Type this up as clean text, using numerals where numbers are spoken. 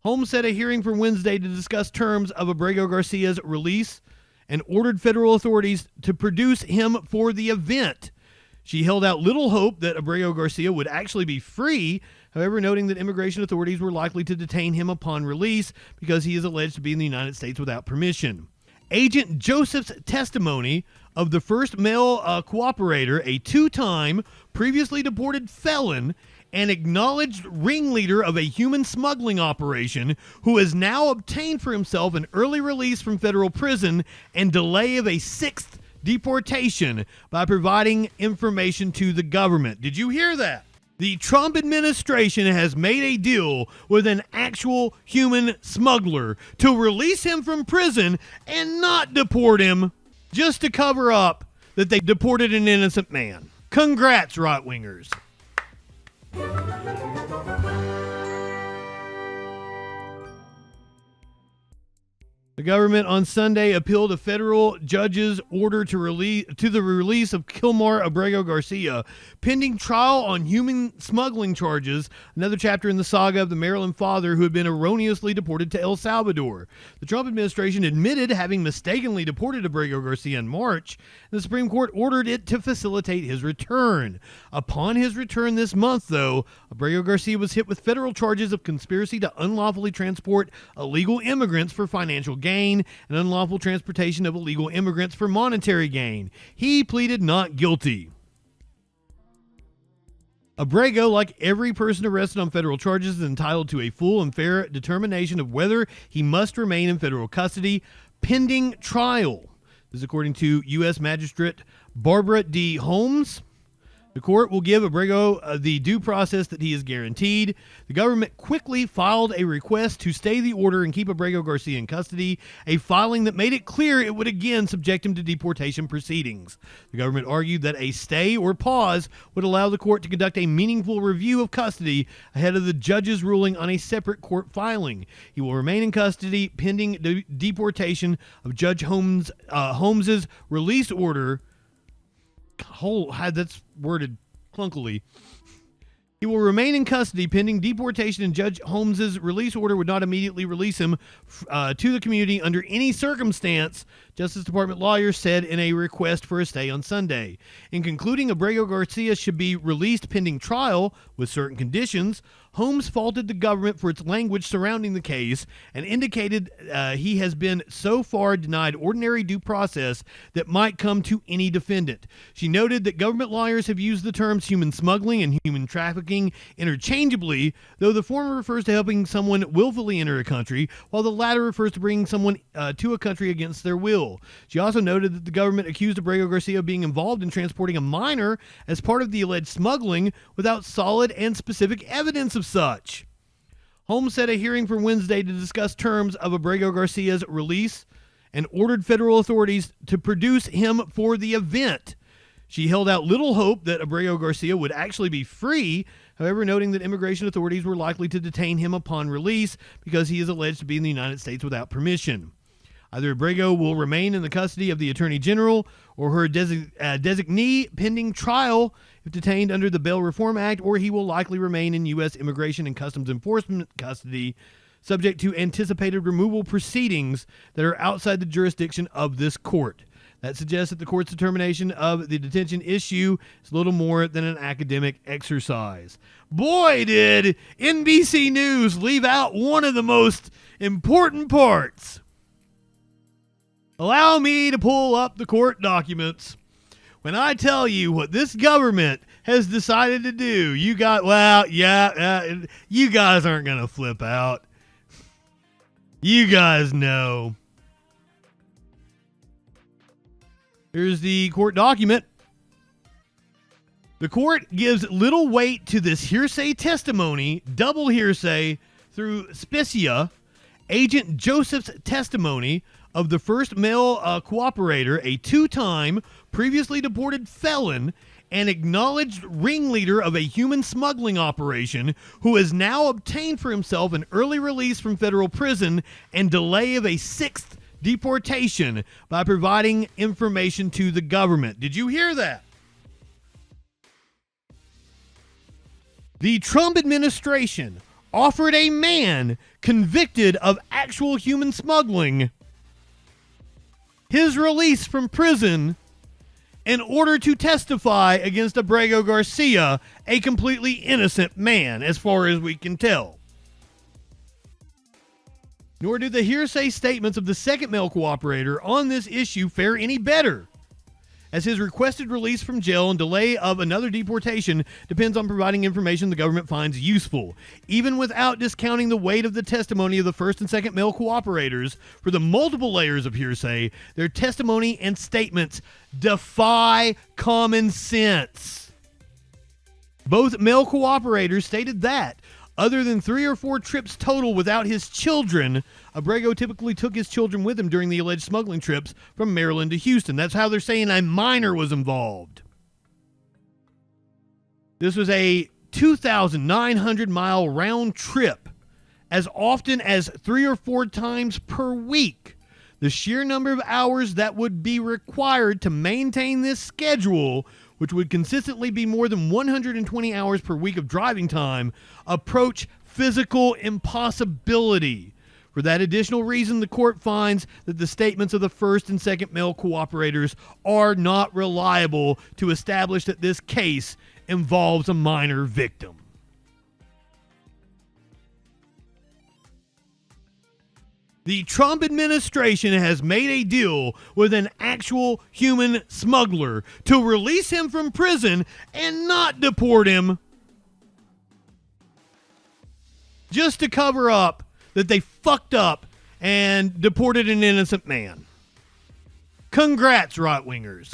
Holmes set a hearing for Wednesday to discuss terms of Abrego Garcia's release and ordered federal authorities to produce him for the event. She held out little hope that Abrego Garcia would actually be free, however, noting that immigration authorities were likely to detain him upon release because he is alleged to be in the United States without permission. Agent Joseph's testimony of the first male cooperator, a two-time previously deported felon and acknowledged ringleader of a human smuggling operation who has now obtained for himself an early release from federal prison and delay of a sixth deportation by providing information to the government. Did you hear that? The Trump administration has made a deal with an actual human smuggler to release him from prison and not deport him, just to cover up that they deported an innocent man. Congrats, right-wingers. The government on Sunday appealed a federal judge's order to the release of Kilmar Abrego Garcia, pending trial on human smuggling charges, another chapter in the saga of the Maryland father who had been erroneously deported to El Salvador. The Trump administration admitted having mistakenly deported Abrego Garcia in March, and the Supreme Court ordered it to facilitate his return. Upon his return this month, though, Abrego Garcia was hit with federal charges of conspiracy to unlawfully transport illegal immigrants for financial gain and unlawful transportation of illegal immigrants for monetary gain. He pleaded not guilty. Abrego, like every person arrested on federal charges, is entitled to a full and fair determination of whether he must remain in federal custody pending trial. This is according to U.S. Magistrate Barbara D. Holmes. The court will give Abrego the due process that he is guaranteed. The government quickly filed a request to stay the order and keep Abrego Garcia in custody, a filing that made it clear it would again subject him to deportation proceedings. The government argued that a stay or pause would allow the court to conduct a meaningful review of custody ahead of the judge's ruling on a separate court filing. He will remain in custody pending deportation of Judge Holmes's release order. That's worded clunkily. He will remain in custody pending deportation, and Judge Holmes's release order would not immediately release him to the community under any circumstance, Justice Department lawyers said in a request for a stay on Sunday. In concluding Abrego Garcia should be released pending trial with certain conditions, Holmes faulted the government for its language surrounding the case and indicated he has been so far denied ordinary due process that might come to any defendant. She noted that government lawyers have used the terms human smuggling and human trafficking interchangeably, though the former refers to helping someone willfully enter a country, while the latter refers to bringing someone to a country against their will. She also noted that the government accused Abrego Garcia of being involved in transporting a minor as part of the alleged smuggling without solid and specific evidence of such. Holmes set a hearing for Wednesday to discuss terms of Abrego Garcia's release and ordered federal authorities to produce him for the event. She held out little hope that Abrego Garcia would actually be free, however, noting that immigration authorities were likely to detain him upon release because he is alleged to be in the United States without permission. Either Abrego will remain in the custody of the Attorney General or her designee pending trial if detained under the Bail Reform Act, or he will likely remain in U.S. Immigration and Customs Enforcement custody, subject to anticipated removal proceedings that are outside the jurisdiction of this court. That suggests that the court's determination of the detention issue is little more than an academic exercise. Boy, did NBC News leave out one of the most important parts. Allow me to pull up the court documents. When I tell you what this government has decided to do, you guys aren't going to flip out. You guys know. Here's the court document. The court gives little weight to this hearsay testimony, double hearsay, through Specia, Agent Joseph's testimony of the first male cooperator, a two-time previously deported felon and acknowledged ringleader of a human smuggling operation who has now obtained for himself an early release from federal prison and delay of a sixth deportation by providing information to the government. Did you hear that? The Trump administration offered a man convicted of actual human smuggling his release from prison in order to testify against Abrego Garcia, a completely innocent man, as far as we can tell. Nor do the hearsay statements of the second male cooperator on this issue fare any better, as his requested release from jail and delay of another deportation depends on providing information the government finds useful. Even without discounting the weight of the testimony of the first and second male cooperators for the multiple layers of hearsay, their testimony and statements defy common sense. Both male cooperators stated that, other than 3 or 4 trips total without his children, Abrego typically took his children with him during the alleged smuggling trips from Maryland to Houston. That's how they're saying a minor was involved. This was a 2,900-mile round trip, as often as 3 or 4 times per week. The sheer number of hours that would be required to maintain this schedule, which would consistently be more than 120 hours per week of driving time, approach physical impossibility. For that additional reason, the court finds that the statements of the first and second male cooperators are not reliable to establish that this case involves a minor victim. The Trump administration has made a deal with an actual human smuggler to release him from prison and not deport him, just to cover up that they fucked up and deported an innocent man. Congrats, right-wingers.